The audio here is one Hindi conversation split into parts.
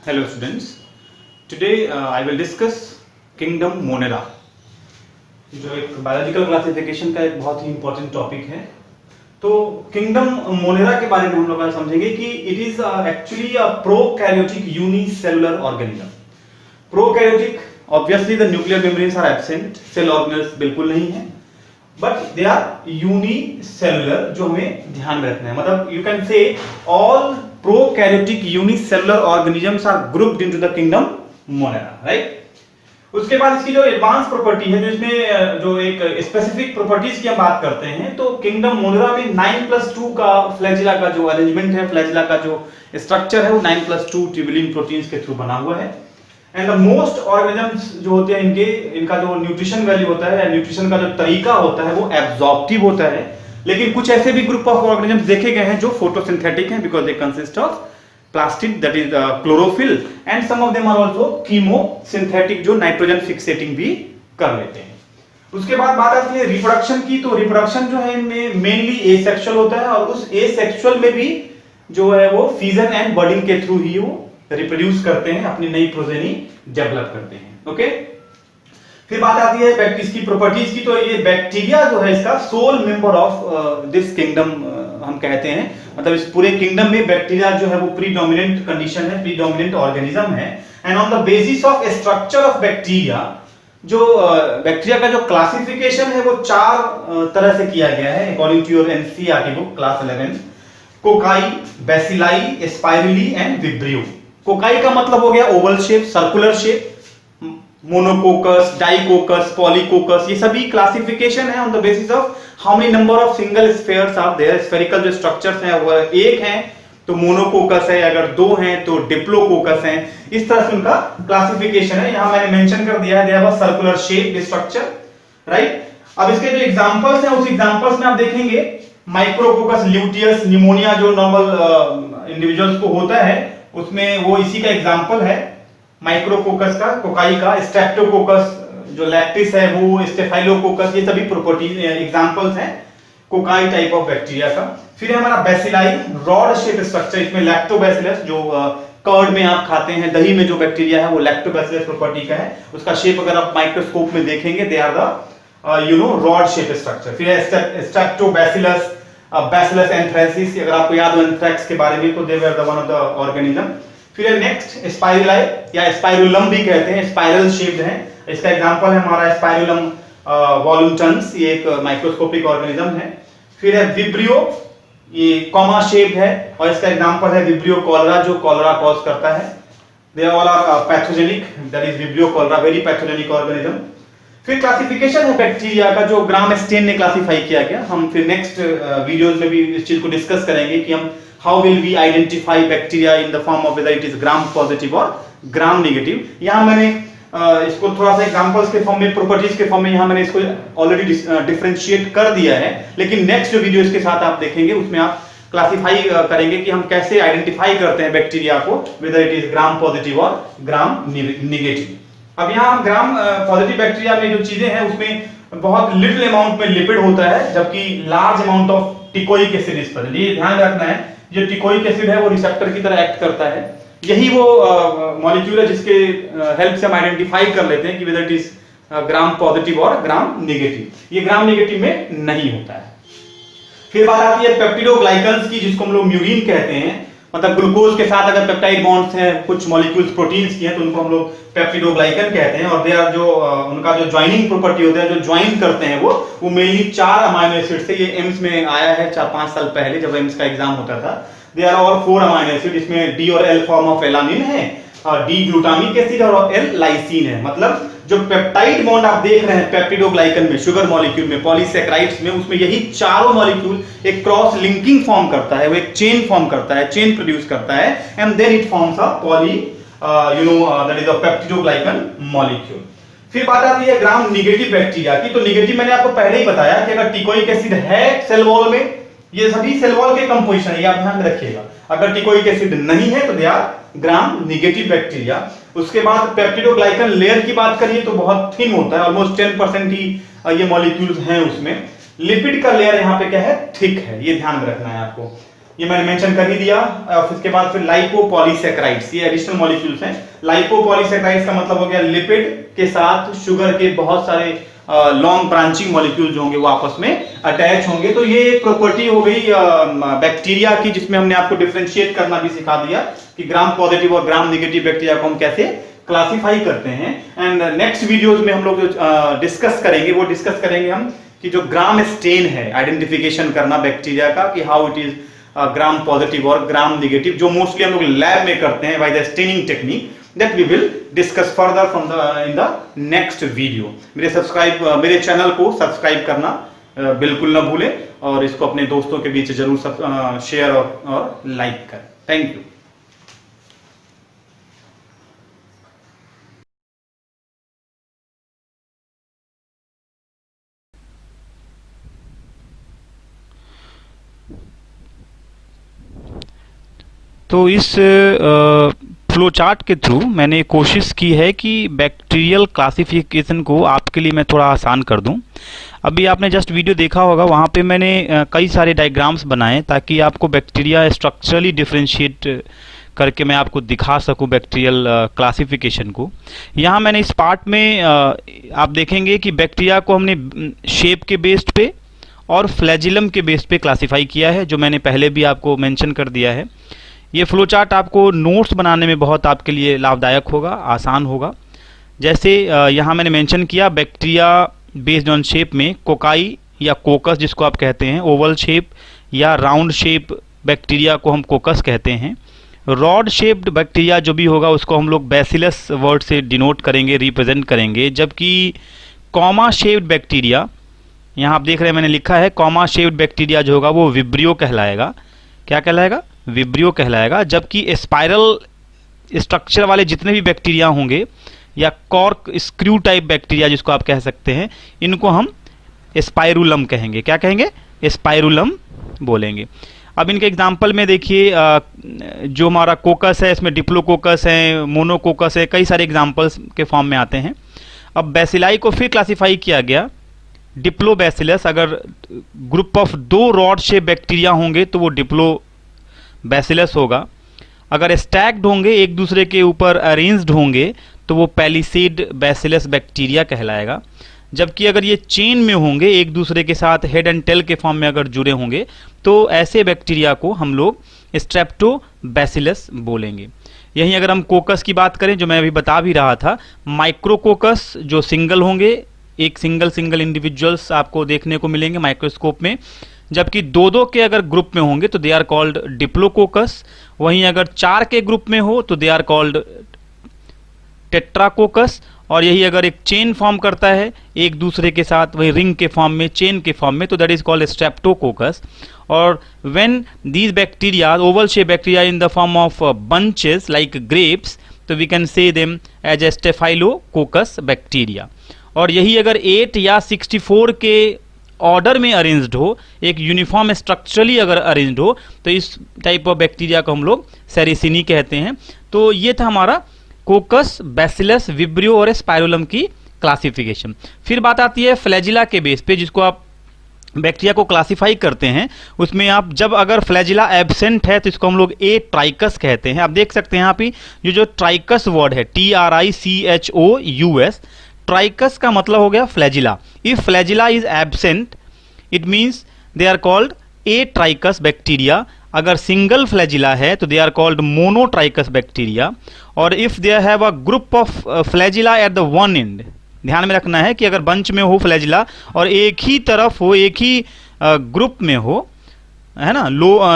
Hello students, today I will discuss Kingdom Monera, जो एक बायोलॉजिकल क्लासिफिकेशन का एक बहुत ही इंपॉर्टेंट टॉपिक है। तो किंगडम मोनेरा के बारे में हम लोग आज समझेंगे कि it is actually a prokaryotic unicellular organism. Prokaryotic, obviously the nuclear membranes are absent, cell organelles बिल्कुल नहीं है, बट दे आर यूनिसेलुलर, जो हमें ध्यान में रखना है। मतलब you can say all prokaryotic unicellular organisms are grouped into the kingdom Monera, right. उसके बाद इसकी जो एडवांस प्रॉपर्टी है, जो इसमें जो एक स्पेसिफिक प्रॉपर्टीज की हम बात करते हैं, तो किंगडम मोनेरा में 9+2 का फ्लैजिला का जो अरेंजमेंट है, फ्लैजिला का जो स्ट्रक्चर है, वो 9+2 ट्यूबुलिन प्रोटीन्स के थ्रू बना हुआ है। एंड द मोस्ट ऑर्गेनिजम्स जो होते हैं इनका जो न्यूट्रिशन वैल्यू होता है, न्यूट्रिशन का जो तरीका होता है, वो एब्जॉर्प्टिव होता है। लेकिन कुछ ऐसे भी ग्रुप ऑफ ऑर्गेनिजम्स देखे गए हैं जो फोटोसिंथेटिक हैं, because they consist of plastid, that is chlorophyll, and some of them are also chemosynthetic, जो नाइट्रोजन फिक्सेटिंग भी कर लेते हैं। उसके बाद बात आती है रिप्रोडक्शन की। तो रिप्रोडक्शन जो है इनमें मेनली एसेक्सुअल होता है, और उस एसेक्सुअल में भी जो है वो फीजन एंड बर्डिंग के थ्रू ही वो रिप्रोड्यूस करते हैं, अपनी नई प्रोजेनी डेवलप करते हैं। ओके, फिर बात आती है इसकी प्रॉपर्टीज की। तो ये बैक्टीरिया जो है इसका sole member of this kingdom हम कहते हैं। मतलब इस पूरे किंगडम में बैक्टीरिया जो है वो प्रीडोमिनेंट कंडीशन है, प्रीडोमिनेंट ऑर्गेनिज्म है। And on the basis of structure of bacteria, जो बैक्टीरिया का जो क्लासिफिकेशन है वो 4 तरह से किया गया है according to your NCERT book class 11। Cocci, bacilli, spirilli and vibrio. Cocci का मतलब हो गया oval shape, circular shape. Monococcus, dicoccus, polycoccus, ये सभी क्लासिफिकेशन है on the basis of how many number of single spheres are there. Spherical जो स्ट्रक्चर्स हैं वो 1 हैं तो मोनोकोकस है, अगर 2 हैं तो डिप्लोकोकस हैं। इस तरह से उनका क्लासिफिकेशन है। यहां मैंने मेंशन कर दिया है दे have a circular shape structure, right. अब इसके जो एग्जांपल्स हैं, उस एग्जांपल्स में आप देखेंगे माइक्रोकोकस ल्यूटियस निमोनिया, जो नॉर्मल इंडिविजुअल्स को होता है, उसमें वो इसी का एग्जांपल है, माइक्रोकोकस का, कोकाई का। स्ट्रेप्टोकोकस जो लैक्टिस है, वो स्टेफाइलोकोकस, ये सभी प्रॉपर्टीज एग्जांपल्स हैं कोकाई टाइप ऑफ बैक्टीरिया का। फिर है हमारा बेसिलाई, रॉड शेप स्ट्रक्चर। इसमें लैक्टोबैसिलस, जो कर्ड में आप खाते हैं, दही में जो बैक्टीरिया है, वो लैक्टोबैसिलस प्रॉपर्टी का है। उसका शेप अगर आप माइक्रोस्कोप में देखेंगे, they are the rod shape structure. फिर है स्ट्रेप्टोबैसिलस, बैसिलस एंथ्रेसिस, अगर आपको याद हो एंथ्रेक्स के बारे में, तो they were the one of the organism. फिर है नेक्स्ट स्पाइरलाई या स्पाइरुलम भी कहते हैं, स्पाइरल शेप्ड है। इसका एग्जांपल है हमारा स्पाइरुलम वॉल्यूटन्स, ये एक माइक्रोस्कोपिक ऑर्गेनिज्म है। फिर है विब्रियो, ये कॉमा शेप्ड है, और इसका एग्जांपल है विब्रियो कॉलरा, जो कॉलरा कॉज करता है। They all are pathogenic, that is vibrio cholera, very pathogenic organism. फिर क्लासिफिकेशन है बैक्टीरिया का, जो ग्राम स्टेन ने क्लासिफाई किया गया। हम फिर नेक्स्ट वीडियोस में भी इस चीज को डिस्कस करेंगे कि हम how will we identify bacteria in the form of whether it is gram positive और ग्राम नेगेटिव। यहां मैंने इसको थोड़ा सा एग्जांपल्स के फॉर्म में, प्रॉपर्टीज के फॉर्म में यहां मैंने इसको ऑलरेडी डिफरेंशिएट कर दिया है। लेकिन नेक्स्ट जो वीडियो इसके साथ आप देखेंगे, उसमें आप क्लासिफाई करेंगे कि हम कैसे आइडेंटिफाई करते हैं बैक्टीरिया को, weather it is gram positive और ग्राम नेगेटिव। अब यहाँ ग्राम पॉजिटिव बैक्टीरिया में जो चीजें हैं, उसमें बहुत लिटिल अमाउंट में लिपिड होता है, जबकि large amount of teichoic acid इस पर। ये ध्यान रखना है, जो टिकोइक एसिड है वो रिसेप्टर की तरह एक्ट करता है। यही वो मॉलिक्यूल है जिसके हेल्प से हम आइडेंटिफाई कर लेते हैं कि weather it is gram positive और ग्राम नेगेटिव। ये ग्राम नेगेटिव में नहीं होता है। फिर बात आती है पेप्टिडोग्लाइकन्स की, जिसको हम लोग म्यूरिन कहते हैं। मतलब ग्लूकोज के साथ अगर पेप्टाइड बॉन्ड्स हैं, कुछ मॉलिक्यूल्स प्रोटीन्स की हैं, तो उनको हम लोग पेप्टिडोग्लाइकन कहते हैं। और दे आर जो उनका जो ज्वाइनिंग प्रॉपर्टी होता है, जो ज्वाइन करते हैं वो मेनली 4 अमाइनो एसिड से। ये एम्स में आया है 4-5 साल पहले, जब एम्स का एग्जाम होता था। They are all 4 amino acid, इसमें डी और एल फॉर्म ऑफ एलानिन है, और डी ग्लूटामिक एसिड और एल लाइसिन है। मतलब जो पेप्टाइड बॉन्ड आप देख रहे हैं पेप्टिडोग्लाइकन में, शुगर मॉलिक्यूल में, पॉलीसैकेराइड्स में, उसमें यही चारों मॉलिक्यूल एक क्रॉस लिंकिंग फॉर्म करता है, वो एक चेन फॉर्म करता है, चेन प्रोड्यूस करता है, and then it forms a poly that is a peptidoglycan molecule. फिर बात आती है ग्राम नेगेटिव बैक्टीरिया की। तो नेगेटिव मैंने आपको पहले ही बताया कि अगर टिकोइक एसिड है सेल वॉल में, ये सभी सेल वॉल के कंपोजिशन है, ये आप ध्यान में रखिएगा। अगर टिकोइक एसिड नहीं है तो they are gram negative bacteria. उसके बाद पेप्टिडोग्लाइकन लेयर की बात करिए तो बहुत थिन होता है, ऑलमोस्ट 10% ही ये मॉलिक्यूल्स हैं उसमें। लिपिड का लेयर यहाँ पे क्या है, थिक है, ये ध्यान में रखना है आपको। ये मैंने मेंशन कर ही दिया। और इसके बाद फिर लाइपोपॉलीसैकेराइड्स, ये एडिशनल मॉलिक्यूल्स हैं। लाइपोपॉलीसैकेराइड्स का मतलब हो गया लिपिड के साथ शुगर के बहुत सारे लॉन्ग ब्रांचिंग मॉलिक्यूल जो होंगे वो आपस में अटैच होंगे। तो ये एक प्रॉपर्टी हो गई बैक्टीरिया की, जिसमें हमने आपको डिफरेंशिएट करना भी सिखा दिया कि ग्राम पॉजिटिव और ग्राम नेगेटिव बैक्टीरिया को हम कैसे क्लासिफाई करते हैं। एंड नेक्स्ट वीडियोस में हम लोग जो डिस्कस करेंगे वो डिस्कस करेंगे हम कि जो ग्राम स्टेन है, आइडेंटिफिकेशन करना बैक्टीरिया का कि how it is gram positive और ग्राम नेगेटिव, जो मोस्टली हम लोग लैब में करते हैं by the staining technique. That we will discuss further from the in the next video. मेरे चैनल को सब्सक्राइब करना बिल्कुल ना भूलें और इसको अपने दोस्तों के बीच जरूर शेयर और लाइक करें। Thank you. तो इस फ्लो चार्ट के थ्रू मैंने कोशिश की है कि बैक्टीरियल क्लासिफिकेशन को आपके लिए मैं थोड़ा आसान कर दूं। अभी आपने जस्ट वीडियो देखा होगा, वहाँ पे मैंने कई सारे डायग्राम्स बनाए ताकि आपको बैक्टीरिया स्ट्रक्चरली डिफरेंशिएट करके मैं आपको दिखा सकूं बैक्टीरियल क्लासिफिकेशन को। यहाँ मैंने इस पार्ट में आप देखेंगे कि बैक्टीरिया को हमने शेप के बेस्ड पे और फ्लैजिलम के बेस्ड पे क्लासिफाई किया है, जो मैंने पहले भी आपको मेंशन कर दिया है। ये फ्लो चार्ट आपको नोट्स बनाने में बहुत आपके लिए लाभदायक होगा, आसान होगा। जैसे यहाँ मैंने मेंशन किया बैक्टीरिया बेस्ड ऑन शेप में कोकाई या कोकस जिसको आप कहते हैं, ओवल शेप या राउंड शेप बैक्टीरिया को हम कोकस कहते हैं। रॉड शेप्ड बैक्टीरिया जो भी होगा उसको हम लोग बैसिलस वर्ड से डिनोट करेंगे, रिप्रेजेंट करेंगे। जबकि कॉमा शेप्ड बैक्टीरिया, यहाँ आप देख रहे हैं मैंने लिखा है कॉमा शेप्ड बैक्टीरिया जो होगा वो विब्रियो कहलाएगा। क्या कहलाएगा? विब्रियो कहलाएगा। जबकि स्पाइरल स्ट्रक्चर वाले जितने भी बैक्टीरिया होंगे या कॉर्क स्क्रू टाइप बैक्टीरिया जिसको आप कह सकते हैं, इनको हम स्पाइरुलम कहेंगे। क्या कहेंगे? स्पाइरुलम बोलेंगे। अब इनके एग्जाम्पल में देखिए, जो हमारा कोकस है इसमें डिप्लोकोकस है, मोनोकोकस है, कई सारे एग्जाम्पल्स के फॉर्म में आते हैं। अब बैसिलाई को फिर क्लासिफाई किया गया डिप्लोबैसिलस। अगर group of 2 rod shape bacteria होंगे तो वो डिप्लो बैसिलस होगा। अगर स्टैक्ड होंगे, एक दूसरे के ऊपर अरेंज्ड होंगे, तो वो पैलिसेड बैसिलस बैक्टीरिया कहलाएगा। जबकि अगर ये चेन में होंगे, एक दूसरे के साथ हेड एंड टेल के फॉर्म में अगर जुड़े होंगे, तो ऐसे बैक्टीरिया को हम लोग स्ट्रेप्टोबैसिलस बोलेंगे। यहीं अगर हम कोकस की बात करें, जो मैं अभी बता भी रहा था, माइक्रोकोकस जो सिंगल होंगे, एक सिंगल इंडिविजुअल्स आपको देखने को मिलेंगे माइक्रोस्कोप में। जबकि 2-2 के अगर ग्रुप में होंगे तो दे आर कॉल्ड डिप्लोकोकस। वहीं अगर 4 के ग्रुप में हो तो दे आर कॉल्ड टेट्राकोकस। और यही अगर एक चेन फॉर्म करता है एक दूसरे के साथ, वही रिंग के फॉर्म में, चेन के फॉर्म में, तो दैट इज कॉल्ड स्ट्रेप्टोकोकस। और when these bacteria, oval shape bacteria in the form of bunches like grapes, तो we can say them as a staphylococcus bacteria. और यही अगर 8 या 64 के ऑर्डर में अरेंज्ड हो, एक यूनिफॉर्म स्ट्रक्चरली अगर अरेंज्ड हो, तो इस टाइप ऑफ बैक्टीरिया को हम लोग सेरिसिनी कहते हैं। तो ये था हमारा कोकस, बैसिलस, विब्रियो और स्पाइरुलम की क्लासिफिकेशन। फिर बात आती है फ्लैजिला के बेस पे, जिसको आप बैक्टीरिया को क्लासिफाई करते हैं। उसमें आप जब अगर फ्लैजिला एब्सेंट है तो इसको हम लोग ए ट्राइकस कहते हैं। आप देख सकते हैं यहाँ पे जो ट्राइकस वर्ड है, TRICHOUS, ट्राइकस का मतलब हो गया flagella. If flagella is absent it means they are called atrichous bacteria. अगर सिंगल फ्लैजिला है तो they are called monotrichous bacteria. और if they have a group of flagella at the one end, ध्यान में रखना है कि अगर बंच में हो फ्लैजिला और एक ही तरफ हो, एक ही ग्रुप में हो, है ना,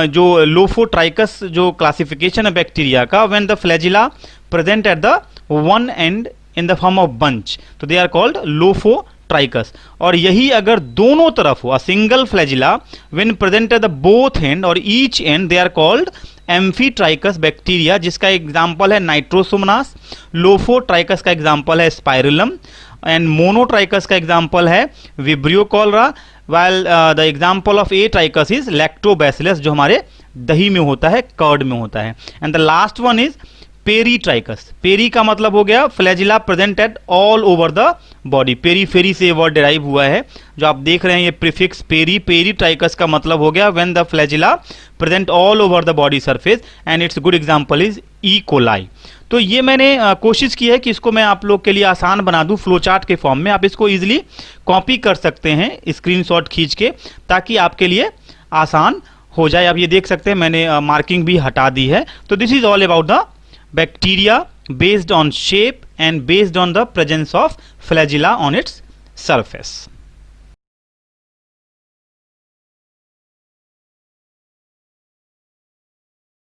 जो लोफोट्राइकस जो क्लासिफिकेशन है बैक्टीरिया का, when the flagella present at the one and in the form of bunch, तो दे आर कॉल्ड लोफोट्राइकस। और यही अगर दोनों तरफ हो, a single flagella when present at the both end और each end, they are called amphitrichous bacteria, जिसका एग्जाम्पल है नाइट्रोसोमनास। लोफोट्राइकस का एग्जाम्पल है स्पाइरुलम एंड मोनोट्राइकस का एग्जाम्पल है vibrio cholera, while the example of A trichus is lactobacillus, जो हमारे दही में होता है, कर्ड में होता है। And the last one is peritrichous. Peri का मतलब हो गया flagella present at all over the body. Periphery से वर्ड डिराइव हुआ है, जो आप देख रहे हैं ये प्रीफिक्स पेरी। पेरीट्राइकस का मतलब हो गया when the flagella present all over the body surface, and it's good example is E coli. तो ये मैंने कोशिश की है कि इसको मैं आप लोग के लिए आसान बना दूं फ्लो चार्ट के फॉर्म में। आप इसको इजीली कॉपी कर सकते हैं स्क्रीनशॉट खींच के, ताकि आपके लिए आसान हो जाए। आप ये देख सकते हैं मैंने मार्किंग भी हटा दी है। तो this is all about the bacteria based on shape and based on the presence of flagella on its surface.